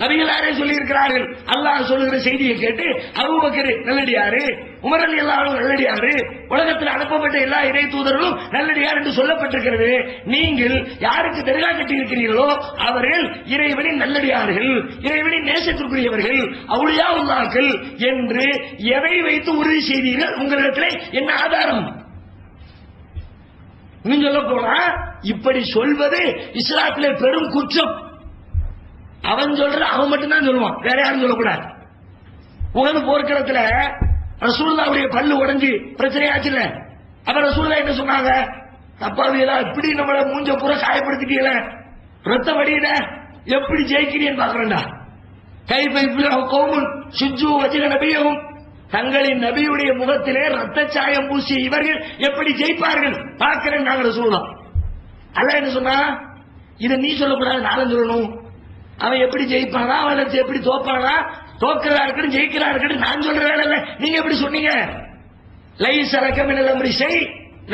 நபிகளாரே சொல்லி இருக்கிறார்கள். அல்லாஹ் சொல்லுகிற செய்தியை கேட்டு அபூபக்கர் நல்லடியாரு, உமர் ரலியல்லாஹு அன்ஹு நல்லடியாரு, உலகத்தில் அனுப்பப்பட்ட எல்லா இறை தூதர்களும் நல்லடியார் என்று சொல்லப்பட்டிருக்கிறது. நீங்கள் யாருக்கு தர்கா கட்டி இருக்கிறீர்களோ அவர்கள் இறைவனின் நல்லடியார்கள், இறைவனின் நேசத்திற்குரியவர்கள், அவுலியா உல்லாக்கள் என்று எதை வைத்து உறுதி செய்தீர்கள்? உங்களிடத்தில் என்ன ஆதாரம்? இன்னும் சொல்ல போனா இப்படி சொல்வது இஸ்லாத்திலே பெரும் குற்றம். அவன் சொல்ற அவன் மட்டும்தான் சொல்லுவான், வேற யாரும் சொல்லக்கூடாது. உகது போர்க்களத்துல ரசூலுல்லாஹ்வுடைய பல்லு உடைஞ்சு பிரச்சனையாச்சுல்ல, அப்ப ரசூலுல்லாஹ் என்ன சொன்னாங்க? தப்பாவியலா இப்படி நம்மள மூஞ்ச பூரா காயப்படுத்திட்டீங்கள, ரத்தம் வடியிட எப்படி ஜெயிக்கிறீன்னு பாக்குறேன்டா. கைபைப்பும் சுஜு வஜிர நபியும், தங்களின் நபியுடைய முகத்திலே ரத்த சாயம் பூசி இவர்கள் எப்படி ஜெயிப்பார்கள் பார்க்கிறேன் நாங்க ரசூலுல்லாஹ். அல்லாஹ் என்ன சொன்னா? இதை நீ சொல்லக்கூடாது, நானும் சொல்லணும். அவன் எப்படி ஜெயிப்பானா, அவன் எப்படி தோப்பானா, தோக்கிறதா இருக்கட்டும் ஜெயிக்கிறா இருக்கட்டும் நான் சொல்ற வேலை இல்ல. நீங்க எப்படி சொன்னீங்க? லைஸலகம் மினல் அம்ரி ஷை,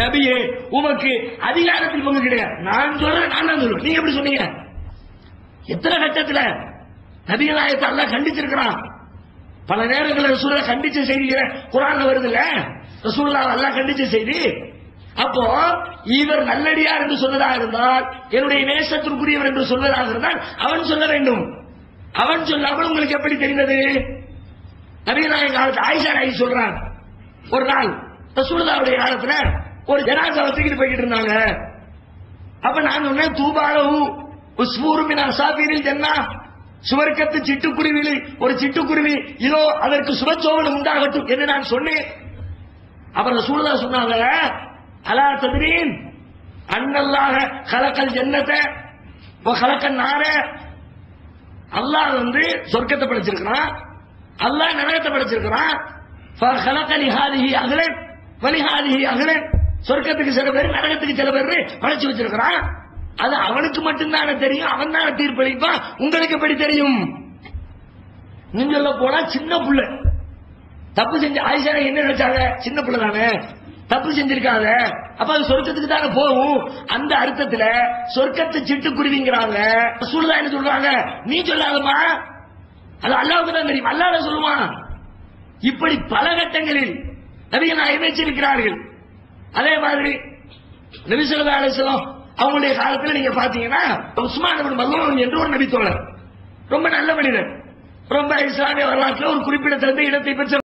நபியே உமக்கு அதிகாரத்தில் பங்கு கிடையாது, நான் சொல்றேன், நான் தான் சொல்றேன். நீங்க எப்படி சொன்னீங்க? எத்தனை கட்டத்துல நபிகள் நாயகத்தை அல்லாஹ் கண்டிச்சிருக்கிறான். பல நேரங்களில் ரசூலுல்லாஹ் கண்டிச்ச செய்திகளை குர்ஆன்ல வருது இல்ல, ரசூலுல்லாஹ் அல்லாஹ் கண்டிச்ச செய்தி. அப்போ இவர் நல்லடியார் என்று சொல்வதாக இருந்தால், என்னுடைய நேசத்திற்குரியவர் என்று சொல்வதாக இருந்தால் அவன் சொல்ல வேண்டும். அவன் சொல்லாமல் உங்களுக்கு எப்படி தெரிந்தது? நபிகள் நாயகம் காலத்து ஆயிஷா நாயகி சொல்றான், ஒரு நாள் ரசூலுல்லாஹ்வுடைய காலத்துல ஒரு ஜனாஸாவை தூக்கிட்டு போய்கிட்டு இருந்தாங்க. அப்ப நான் சொன்னேன், தூபாலஹு உஸ்பூரு மின் அஸாபீரில் ஜன்னா, சுவர்க்கத்து சிட்டுக்குருவியில் ஒரு சிட்டுக்குருவி, இதோ அதற்கு சுபச்சோவனம் உண்டாகட்டும் என்று நான் சொன்னேன். அப்புறம் ரசூலுல்லாஹ் சொன்னாங்க, அலா தத்ரீன் அன்னல்லாஹ கலக்கல் ஜன்னத்தை கலக்கல் நார, அல்லாஹ் சொர்க்கத்தை படைச்சிருக்கிறான், அல்லாஹ் நரகத்தை படைச்சிருக்கிறான். சொர்க்கத்துக்கு சில பேர் நரகத்துக்கு சில பேர் படைச்சு வச்சிருக்கிறான். அது அவனுக்கு மட்டும்தானே தெரியும், அவன் தானே தீர்ப்பளிப்பான். உங்களுக்கு எப்படி தெரியும்? நீங்க சொல்ல போனா சின்ன புள்ள தப்பு செஞ்சு ஆயிஷா என்ன நினைச்சாங்க? சின்ன புள்ள தானே, தப்பு செஞ்சிருக்காங்க, அப்ப அது சொர்க்கத்துக்கு தானே போகும். அந்த அர்த்தத்துல சொர்க்கத்தை சிட்டுக்குருவிங்கிறாங்க. ரசூலுல்லாஹ் என்ன சொல்றாங்க? நீ சொல்லாதமா, அது அல்லாஹ்வுக்கு தான் தெரியும், அல்லாஹ் சொல்லுவான். இப்படி பல கட்டங்களில் நபிகள் எச்சரிக்கிறார்கள். அதே மாதிரி நபி ஸல்லல்லாஹு அலைஹி வஸல்லம் அவங்களுடைய காலத்தில் நீங்க பாத்தீங்கன்னா உஸ்மான் இப்னு மல்ஊன் என்று ஒரு நபி தோழர், ரொம்ப நல்ல மனிதர், ரொம்ப இஸ்லாமிய வரலாற்றில் ஒரு குறிப்பிடத்தகுந்த இடத்தை பெற்ற